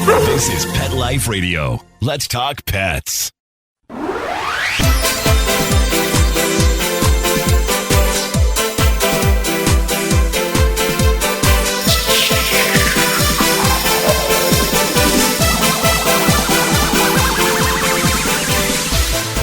This is Pet Life Radio. Let's talk pets.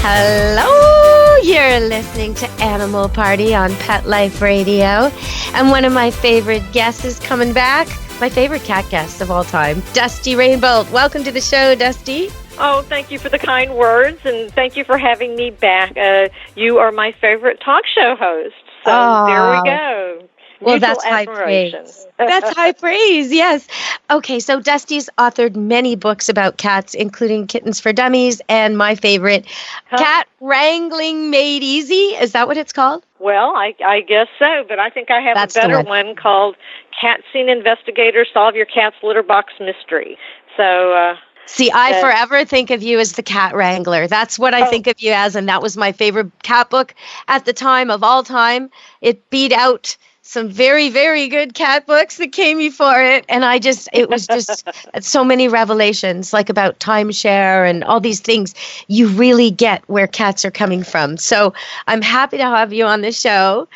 Hello, you're listening to Animal Party on Pet Life Radio. And one of my favorite guests is coming back. My favorite cat guest of all time, Dusty Rainbolt. Welcome to the show, Dusty. Oh, thank you for the kind words, and thank you for having me back. You are my favorite talk show host, so there we go. Well, Mutual that's high praise. That's high praise, yes. Okay, so Dusty's authored many books about cats, including Kittens for Dummies and my favorite, Cat Wrangling Made Easy. Is that what it's called? Well, I guess so, but I think I have a better one called Cat Scene Investigator, Solve Your Cat's Litter Box Mystery. So... See, I forever think of you as the cat wrangler. That's what I think of you as, and that was my favorite cat book at the time of all time. It beat out some very, very good cat books that came before it, and it was just so many revelations, like about timeshare and all these things. You really get where cats are coming from. So I'm happy to have you on the show.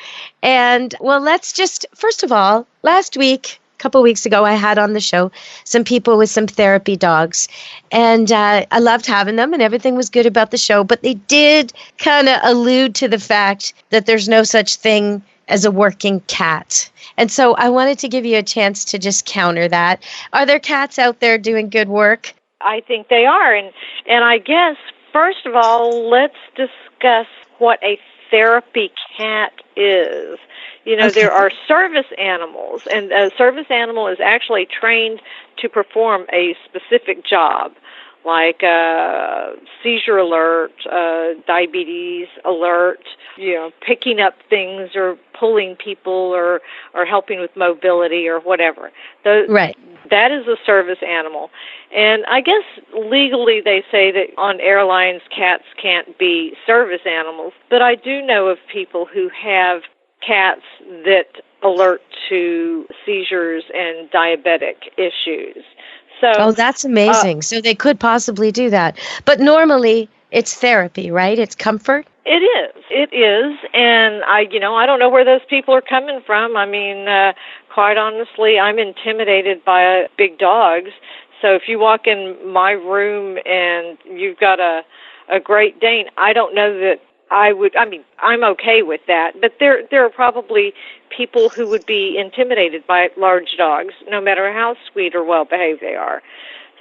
And, well, let's just, first of all, last week, couple weeks ago, I had on the show some people with some therapy dogs, and I loved having them, and everything was good about the show, but they did kind of allude to the fact that there's no such thing as a working cat. And so I wanted to give you a chance to just counter that. Are there cats out there doing good work? I think they are, and I guess, first of all, let's discuss what a therapy cat is. You know, there are service animals, and a service animal is actually trained to perform a specific job, like seizure alert, diabetes alert, you know, picking up things or pulling people or helping with mobility or whatever. Right. That is a service animal. And I guess legally they say that on airlines cats can't be service animals, but I do know of people who have cats that alert to seizures and diabetic issues. So, that's amazing. So they could possibly do that. But normally it's therapy, right? It's comfort? It is. It is. And I don't know where those people are coming from. I mean, quite honestly, I'm intimidated by big dogs. So if you walk in my room and you've got a Great Dane, I don't know that I'm okay with that, but there are probably people who would be intimidated by large dogs, no matter how sweet or well-behaved they are.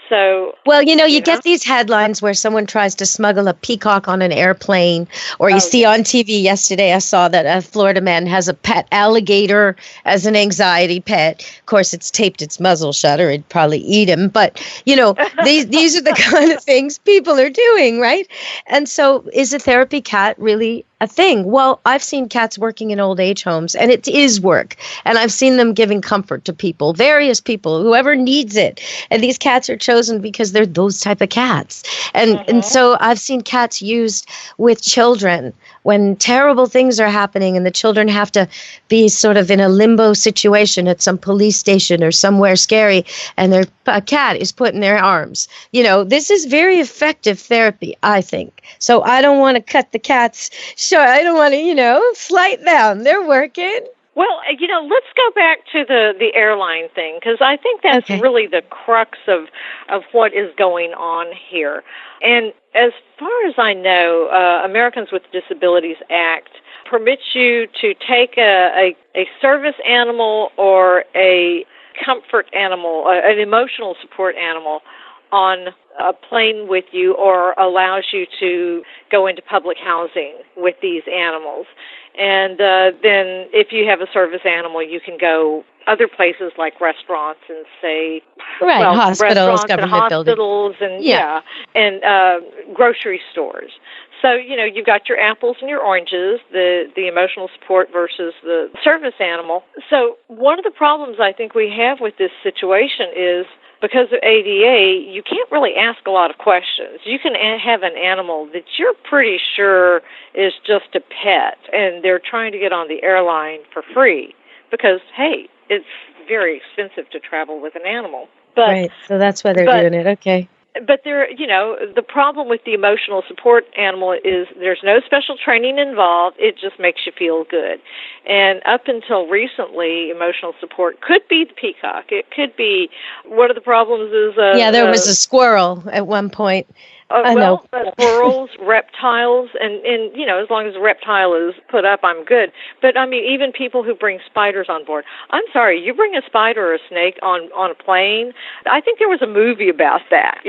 So, well, you get these headlines where someone tries to smuggle a peacock on an airplane, or you see on TV yesterday, I saw that a Florida man has a pet alligator as an anxiety pet. Of course, it's taped its muzzle shut or it'd probably eat him. But, these are the kind of things people are doing, right? And so is a therapy cat really a thing? Well, I've seen cats working in old age homes, and it is work. And I've seen them giving comfort to people, various people, whoever needs it. And these cats are chosen because they're those type of cats. And so I've seen cats used with children when terrible things are happening and the children have to be sort of in a limbo situation at some police station or somewhere scary, and a cat is put in their arms. This is very effective therapy, I think. So I don't want to cut the cats short. I don't want to, slight them. They're working. Well, let's go back to the airline thing, because I think that's really the crux of what is going on here. And as far as I know, Americans with Disabilities Act permits you to take a service animal or a comfort animal, an emotional support animal, on a plane with you, or allows you to go into public housing with these animals. And then if you have a service animal, you can go other places like restaurants and hospitals, government buildings. And grocery stores. So, you've got your apples and your oranges, the emotional support versus the service animal. So one of the problems I think we have with this situation is, because of ADA, you can't really ask a lot of questions. You can have an animal that you're pretty sure is just a pet, and they're trying to get on the airline for free because, hey, it's very expensive to travel with an animal. But, right. So that's why they're doing it. Okay. But the problem with the emotional support animal is there's no special training involved. It just makes you feel good. And up until recently, emotional support could be the peacock. It could be, one of the problems is... there was a squirrel at one point. Squirrels, reptiles, and as long as the reptile is put up, I'm good. But, even people who bring spiders on board. I'm sorry, you bring a spider or a snake on a plane? I think there was a movie about that,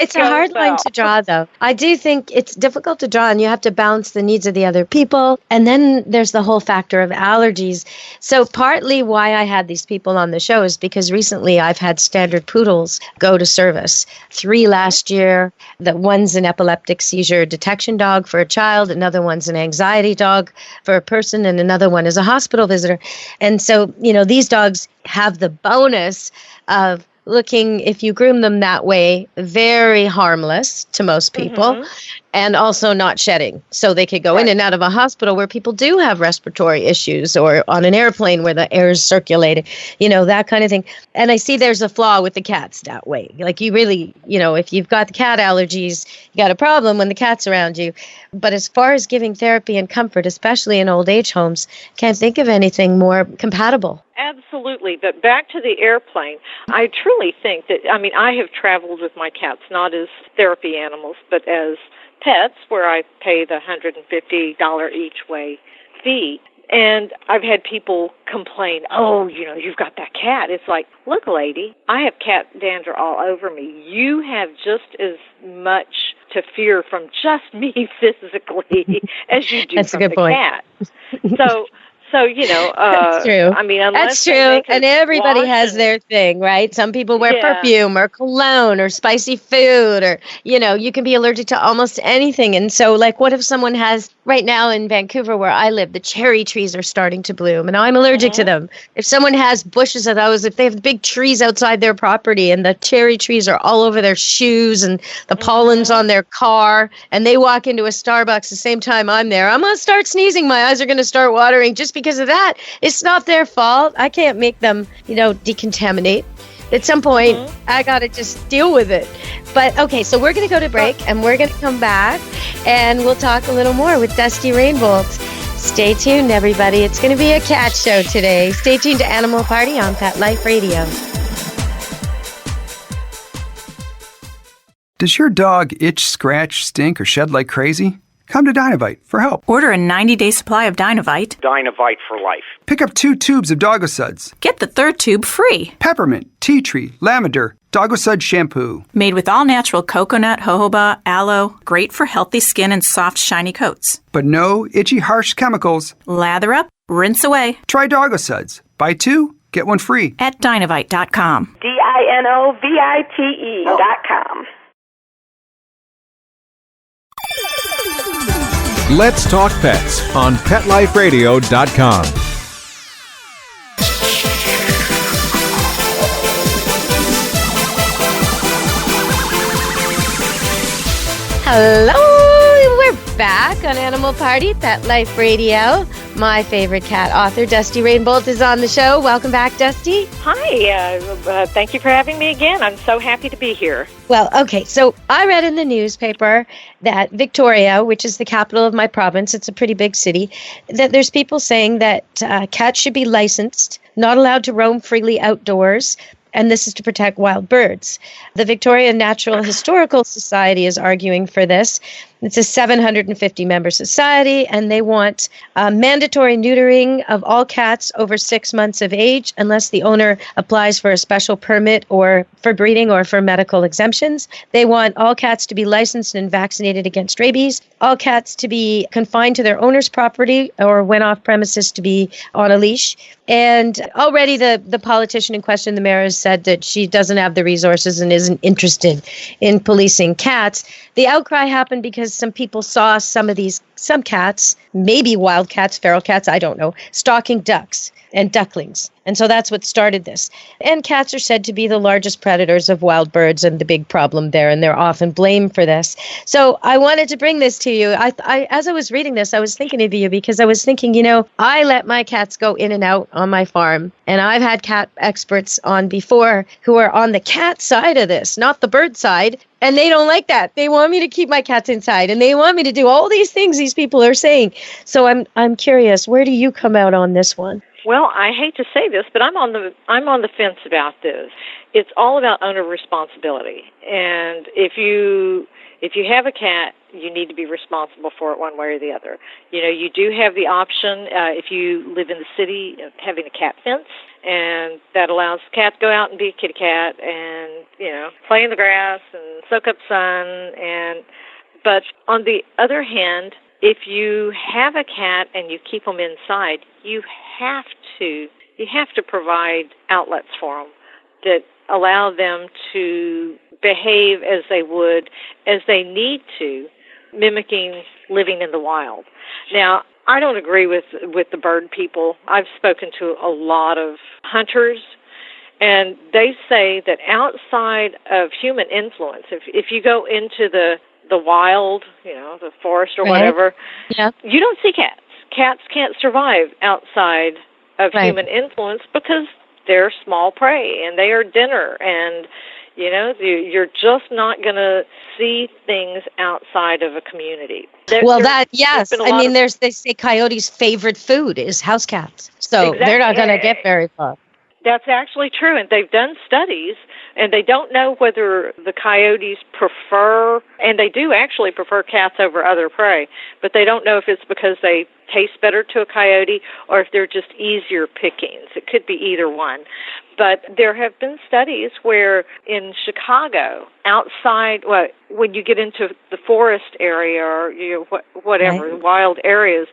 It's a hard line to draw, though. I do think it's difficult to draw, and you have to balance the needs of the other people. And then there's the whole factor of allergies. So partly why I had these people on the show is because recently I've had standard poodles go to service. 3 last year. That one's an epileptic seizure detection dog for a child, another one's an anxiety dog for a person, and another one is a hospital visitor. And so, these dogs have the bonus of looking, if you groom them that way, very harmless to most people, and also not shedding. So they could go in and out of a hospital where people do have respiratory issues, or on an airplane where the air is circulated, that kind of thing. And I see there's a flaw with the cats that way. Like you really, if you've got cat allergies, you got a problem when the cat's around you. But as far as giving therapy and comfort, especially in old age homes, can't think of anything more compatible. Absolutely. But back to the airplane, I truly think that, I have traveled with my cats, not as therapy animals, but as pets, where I pay the $150 each way fee. And I've had people complain, you've got that cat. It's like, look, lady, I have cat dander all over me. You have just as much to fear from just me physically as you do That's from a good the point. cat. So, that's true. Unless that's true. And everybody has their thing, right? Some people wear perfume or cologne or spicy food, or, you can be allergic to almost anything. And so, what if someone has, right now in Vancouver where I live, the cherry trees are starting to bloom and I'm allergic to them. If someone has bushes of those, if they have big trees outside their property and the cherry trees are all over their shoes and the pollen's on their car, and they walk into a Starbucks the same time I'm there, I'm going to start sneezing. My eyes are going to start watering just because of that. It's not their fault. I can't make them, decontaminate. At some point, I got to just deal with it. But okay, so we're going to go to break and we're going to come back and we'll talk a little more with Dusty Rainbolt. Stay tuned, everybody. It's going to be a cat show today. Stay tuned to Animal Party on Pet Life Radio. Does your dog itch, scratch, stink, or shed like crazy? Come to Dinovite for help. Order a 90-day supply of Dinovite. Dinovite for life. Pick up 2 tubes of Doggo Suds. Get the 3rd tube free. Peppermint, tea tree, lavender, Doggo Sud shampoo. Made with all-natural coconut, jojoba, aloe. Great for healthy skin and soft, shiny coats. But no itchy, harsh chemicals. Lather up, rinse away. Try Doggo Suds. Buy 2, get 1 free. At Dinovite.com. DINOVITE.com. Let's Talk Pets on PetLifeRadio.com. Hello, we're back on Animal Party, Pet Life Radio. My favorite cat author, Dusty Rainbolt, is on the show. Welcome back, Dusty. Hi, thank you for having me again. I'm so happy to be here. Well, okay, so I read in the newspaper that Victoria, which is the capital of my province, it's a pretty big city, that there's people saying that cats should be licensed, not allowed to roam freely outdoors, and this is to protect wild birds. The Victoria Natural Historical Society is arguing for this. It's a 750-member society, and they want mandatory neutering of all cats over 6 months of age unless the owner applies for a special permit or for breeding or for medical exemptions. They want all cats to be licensed and vaccinated against rabies, all cats to be confined to their owner's property or when off premises to be on a leash. And already the politician in question, the mayor, has said that she doesn't have the resources and isn't interested in policing cats. The outcry happened because some people saw some of these some cats, maybe wild cats, feral cats, I don't know, stalking ducks and ducklings. And so that's what started this. And cats are said to be the largest predators of wild birds and the big problem there, and they're often blamed for this. So I wanted to bring this to you. I as I was reading this, I was thinking of you because I was thinking, I let my cats go in and out on my farm, and I've had cat experts on before who are on the cat side of this, not the bird side. And they don't like that. They want me to keep my cats inside, and they want me to do all these things these people are saying. So I'm curious, where do you come out on this one? Well, I hate to say this, but I'm on the fence about this. It's all about owner responsibility, and if you have a cat, you need to be responsible for it one way or the other. You do have the option if you live in the city of having a cat fence, and that allows the cat to go out and be a kitty cat and play in the grass and soak up sun. But on the other hand, if you have a cat and you keep them inside, you have to provide outlets for them that allow them to behave as they would, as they need to, mimicking living in the wild. Now, I don't agree with the bird people. I've spoken to a lot of hunters, and they say that outside of human influence, if you go into the wild, the forest or whatever, you don't see cats. Cats can't survive outside of human influence because they're small prey and they are dinner, and you're just not going to see things outside of a community. They say coyotes' favorite food is house cats, so they're not going to get very far. That's actually true, and they've done studies, and they don't know whether the coyotes prefer, and they do actually prefer cats over other prey, but they don't know if it's because they taste better to a coyote or if they're just easier pickings. It could be either one. But there have been studies where in Chicago, outside, when you get into the forest area or whatever, wild areas,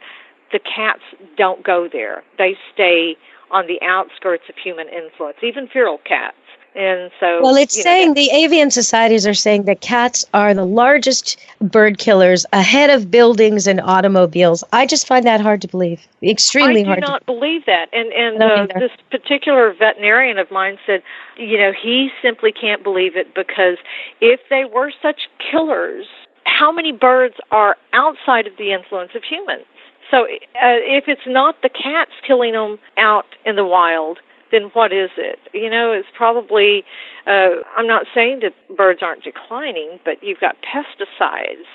the cats don't go there. They stay on the outskirts of human influence, even feral cats. And so, the avian societies are saying that cats are the largest bird killers ahead of buildings and automobiles. I just find that hard to believe. Extremely hard. I do not believe that. And this particular veterinarian of mine said, he simply can't believe it because if they were such killers, how many birds are outside of the influence of humans? So if it's not the cats killing them out in the wild, then what is it? It's probably, I'm not saying that birds aren't declining, but you've got pesticides,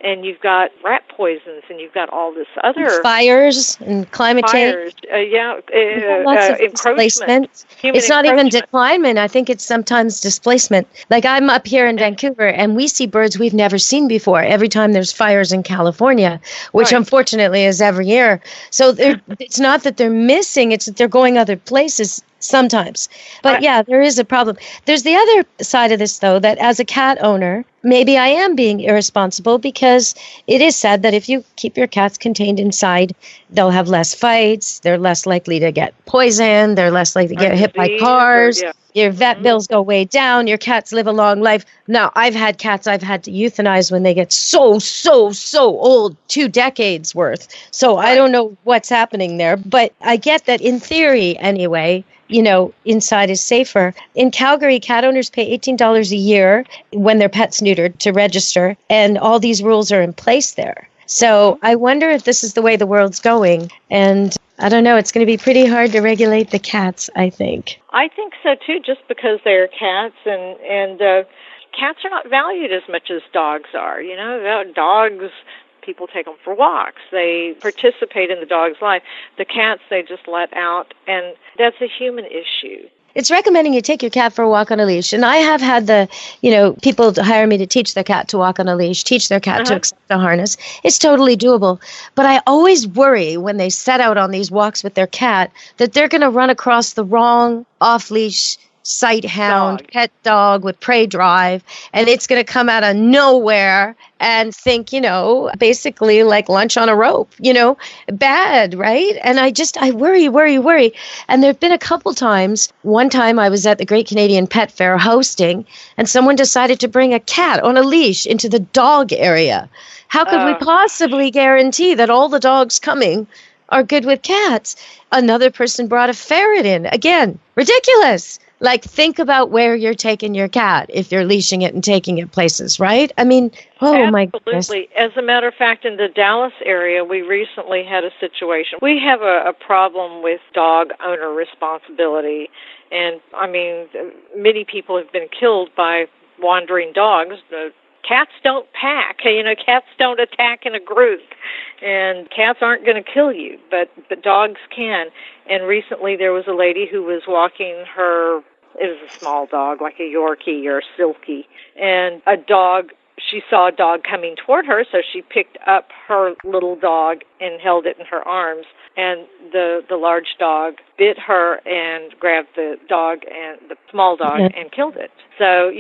and you've got rat poisons, and you've got all this other... Fires and climate change. Lots of displacement. It's not even declinement. I think it's sometimes displacement. Like I'm up here in Vancouver, and we see birds we've never seen before every time there's fires in California, which unfortunately is every year. So it's not that they're missing, it's that they're going other places sometimes. But there is a problem. There's the other side of this, though, that as a cat owner, maybe I am being irresponsible because it is said that if you keep your cats contained inside, they'll have less fights, they're less likely to get poisoned, they're less likely to get hit by cars, your vet bills go way down, your cats live a long life. Now, I've had cats I've had to euthanize when they get so old, 2 decades worth. So I don't know what's happening there, but I get that in theory anyway, inside is safer. In Calgary, cat owners pay $18 a year when their pet's neutered to register, and all these rules are in place there. So I wonder if this is the way the world's going. And I don't know, it's going to be pretty hard to regulate the cats, I think. I think so, too, just because they're cats, and cats are not valued as much as dogs are. Dogs... People take them for walks. They participate in the dog's life. The cats, they just let out, and that's a human issue. It's recommending you take your cat for a walk on a leash. And I have had people hire me to teach their cat to walk on a leash, teach their cat to accept a harness. It's totally doable. But I always worry when they set out on these walks with their cat that they're going to run across the wrong off-leash sight hound, Dog. pet dog with prey drive, and it's going to come out of nowhere and think, basically like lunch on a rope, bad, right? And I worry. And there've been a couple times. One time I was at the Great Canadian Pet Fair hosting, and someone decided to bring a cat on a leash into the dog area. How could we possibly guarantee that all the dogs coming are good with cats? Another person brought a ferret in. Again, ridiculous. Like, think about where you're taking your cat if you're leashing it and taking it places, right? I mean, my goodness. Absolutely. As a matter of fact, in the Dallas area, we recently had a situation. We have a problem with dog owner responsibility. And, I mean, many people have been killed by wandering dogs. Cats don't pack. Cats don't attack in a group. And cats aren't going to kill you, but dogs can. And recently there was a lady who was walking her, it was a small dog, like a Yorkie or a Silkie, and she saw a dog coming toward her, so she picked up her little dog and held it in her arms. And the large dog bit her and grabbed the dog and the small dog and killed it. So,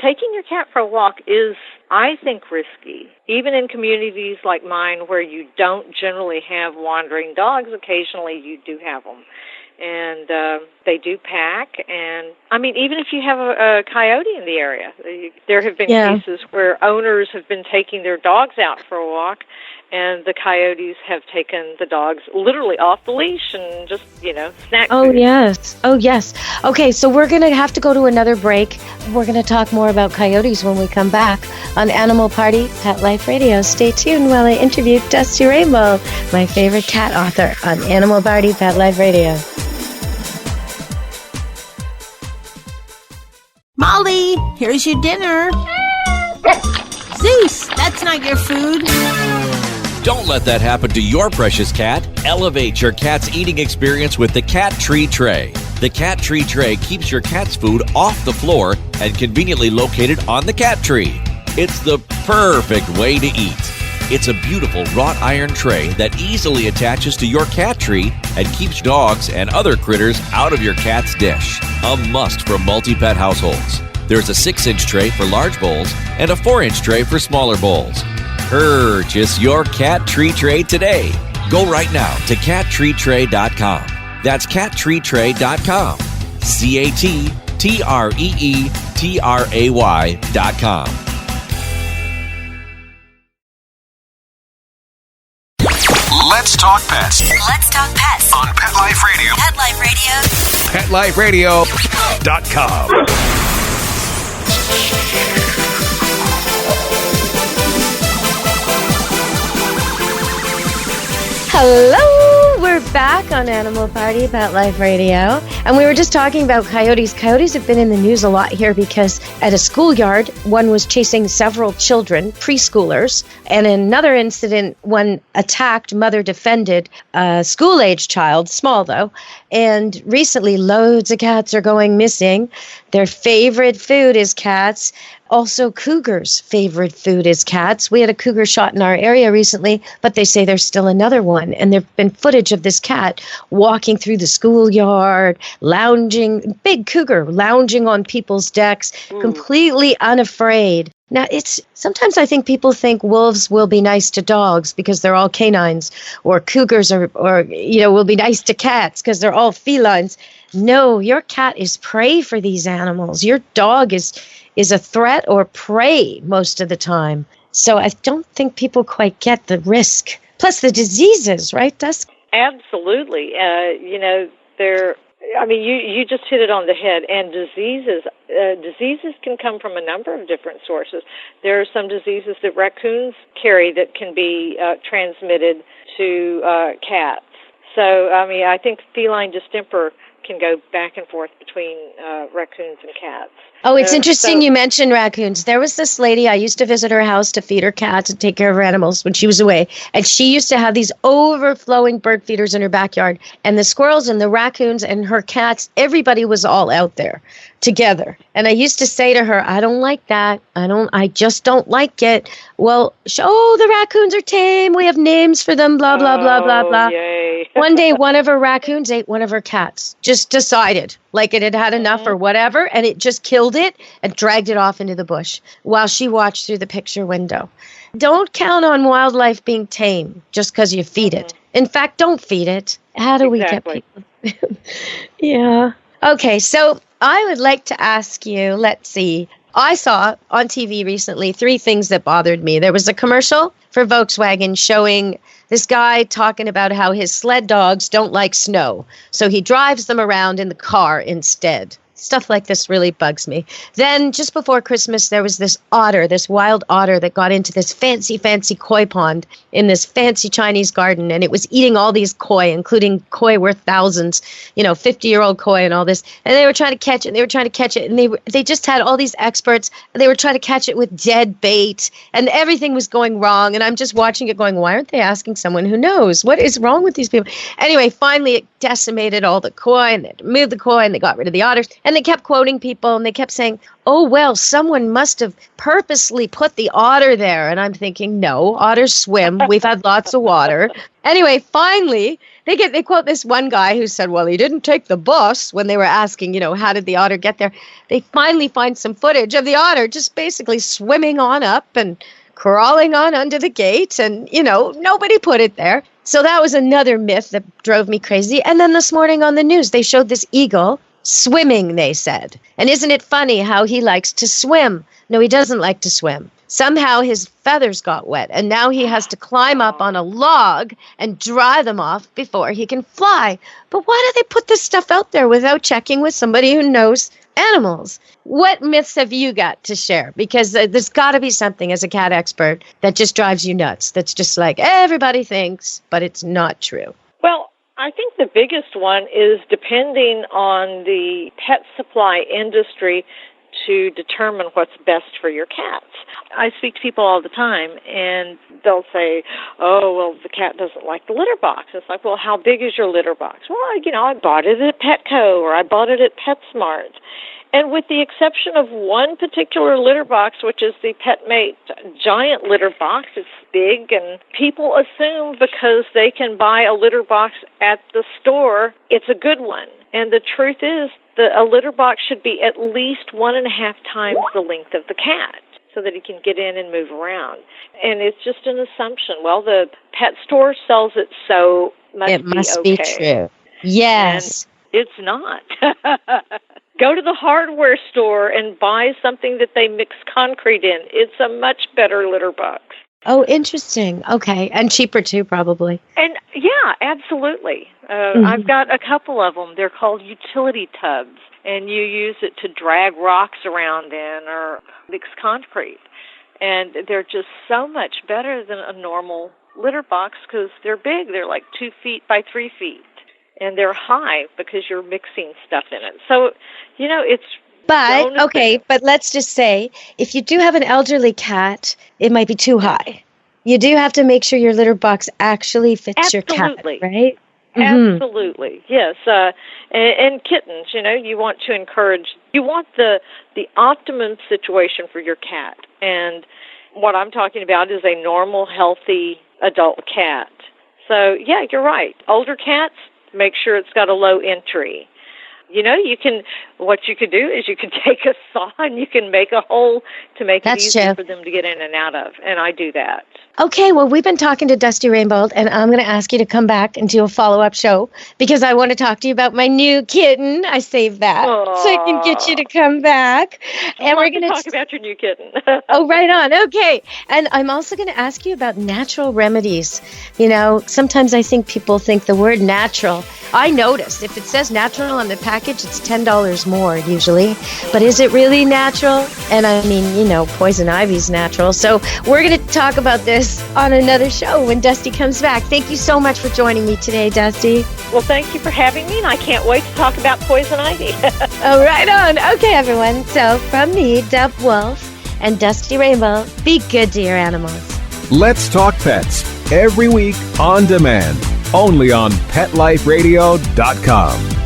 taking your cat for a walk is, I think, risky. Even in communities like mine where you don't generally have wandering dogs, occasionally you do have them. And they do pack. And, I mean, even if you have a coyote in the area, there have been cases where owners have been taking their dogs out for a walk, and the coyotes have taken the dogs literally off the leash and just, snack food. Oh, yes. Okay, so we're going to have to go to another break. We're going to talk more about coyotes when we come back on Animal Party Pet Life Radio. Stay tuned while I interview Dusty Rainbow, my favorite cat author, on Animal Party Pet Life Radio. Molly, here's your dinner. Zeus, that's not your food. Don't let that happen to your precious cat. Elevate your cat's eating experience with the Cat Tree Tray. The Cat Tree Tray keeps your cat's food off the floor and conveniently located on the cat tree. It's the perfect way to eat. It's a beautiful wrought iron tray that easily attaches to your cat tree and keeps dogs and other critters out of your cat's dish. A must for multi-pet households. There's a 6-inch tray for large bowls and a 4-inch tray for smaller bowls. Purchase your Cat Tree Tray today. Go right now to cattreetray.com. That's cattreetray.com. CATTREETRAY.com. Let's talk pets Let's talk pets on Pet Life Radio. Pet Life Radio. PetLifeRadio.com. Hello, we're back on Animal Party Pet Life Radio, and we were just talking about coyotes. Coyotes have been in the news a lot here because at a schoolyard, one was chasing several children, preschoolers, and in another incident, one attacked, mother defended a school-age child, small though, and recently loads of cats are going missing. Their favorite food is cats. Also, cougars' favorite food is cats. We had a cougar shot in our area recently, but they say there's still another one. And there have been footage of this cat walking through the schoolyard, lounging, big cougar, lounging on people's decks, completely unafraid. Now, sometimes I think people think wolves will be nice to dogs because they're all canines, or cougars will be nice to cats because they're all felines. No, your cat is prey for these animals. Your dog is a threat or prey most of the time. So I don't think people quite get the risk. Plus the diseases, right, Dusk? Absolutely. You just hit it on the head. And diseases can come from a number of different sources. There are some diseases that raccoons carry that can be transmitted to cats. So, I think feline distemper can go back and forth between raccoons and cats. Oh, it's interesting you mentioned raccoons. There was this lady, I used to visit her house to feed her cats and take care of her animals when she was away. And she used to have these overflowing bird feeders in her backyard. And the squirrels and the raccoons and her cats, everybody was all out there together. And I used to say to her, I don't like that. I just don't like it. Well, the raccoons are tame. We have names for them, blah, blah, blah, blah, blah. Yay. One day, one of her raccoons ate one of her cats. just decided like it had had enough or whatever, and it just killed it and dragged it off into the bush while she watched through the picture window. Don't count on wildlife being tame just because you feed it. In fact, don't feed it. How do we get people? Yeah. Okay, so I would like to ask you, let's see. I saw on TV recently 3 things that bothered me. There was a commercial for Volkswagen showing this guy talking about how his sled dogs don't like snow, so he drives them around in the car instead. Stuff like this really bugs me. Then, just before Christmas, there was this otter, this wild otter that got into this fancy, fancy koi pond in this fancy Chinese garden, and it was eating all these koi, including koi worth thousands, 50-year-old koi and all this. And they were trying to catch it, and they just had all these experts, and they were trying to catch it with dead bait, and everything was going wrong. And I'm just watching it going, why aren't they asking someone who knows? What is wrong with these people? Anyway, finally, it decimated all the koi, and they had to move the koi, and they got rid of the otters. And they kept quoting people, and they kept saying, oh, well, someone must have purposely put the otter there. And I'm thinking, no, otters swim. We've had lots of water. Anyway, finally, they quote this one guy who said, well, he didn't take the bus when they were asking, how did the otter get there? They finally find some footage of the otter just basically swimming on up and crawling on under the gate. And, nobody put it there. So that was another myth that drove me crazy. And then this morning on the news, they showed this eagle swimming, they said. And isn't it funny how he likes to swim? No, he doesn't like to swim. Somehow his feathers got wet, and now he has to climb up on a log and dry them off before he can fly. But why do they put this stuff out there without checking with somebody who knows animals? What myths have you got to share? Because there's got to be something as a cat expert that just drives you nuts. That's just like everybody thinks, but it's not true. Well, I think the biggest one is depending on the pet supply industry to determine what's best for your cats. I speak to people all the time, and they'll say, oh, well, the cat doesn't like the litter box. It's like, well, how big is your litter box? Well, I bought it at Petco, or I bought it at PetSmart. And with the exception of one particular litter box, which is the PetMate giant litter box, it's big, and people assume because they can buy a litter box at the store, it's a good one. And the truth is that a litter box should be at least 1.5 times the length of the cat so that he can get in and move around. And it's just an assumption. Well, the pet store sells it, so it must be true. Yes. And it's not. Go to the hardware store and buy something that they mix concrete in. It's a much better litter box. Oh, interesting. Okay. And cheaper too, probably. And yeah, absolutely. I've got a couple of them. They're called utility tubs, and you use it to drag rocks around in or mix concrete. And they're just so much better than a normal litter box because they're big. They're like 2 feet by 3 feet. And they're high because you're mixing stuff in it. So, it's... But, okay, but let's just say, if you do have an elderly cat, it might be too high. You do have to make sure your litter box actually fits your cat, right? Absolutely, yes. And kittens, you want to encourage... You want the optimum situation for your cat. And what I'm talking about is a normal, healthy adult cat. So, yeah, you're right. Older cats, make sure it's got a low entry. What you could do is you can take a saw and you can make a hole to make it easier for them to get in and out of. And I do that. Okay, well, we've been talking to Dusty Rainbow, and I'm going to ask you to come back and do a follow-up show because I want to talk to you about my new kitten. I saved that so I can get you to come back. And we're going to talk about your new kitten. Oh, right on. Okay. And I'm also going to ask you about natural remedies. Sometimes I think people think the word natural. I noticed if it says natural on the package, it's $10 more usually. But is it really natural? And I mean, poison ivy's natural. So we're going to talk about this on another show when Dusty comes back. Thank you so much for joining me today, Dusty. Well, thank you for having me, and I can't wait to talk about poison ivy. Oh, right on. Okay, everyone. So from me, Deb Wolf, and Dusty Rainbow, be good to your animals. Let's Talk Pets, every week on demand, only on PetLifeRadio.com.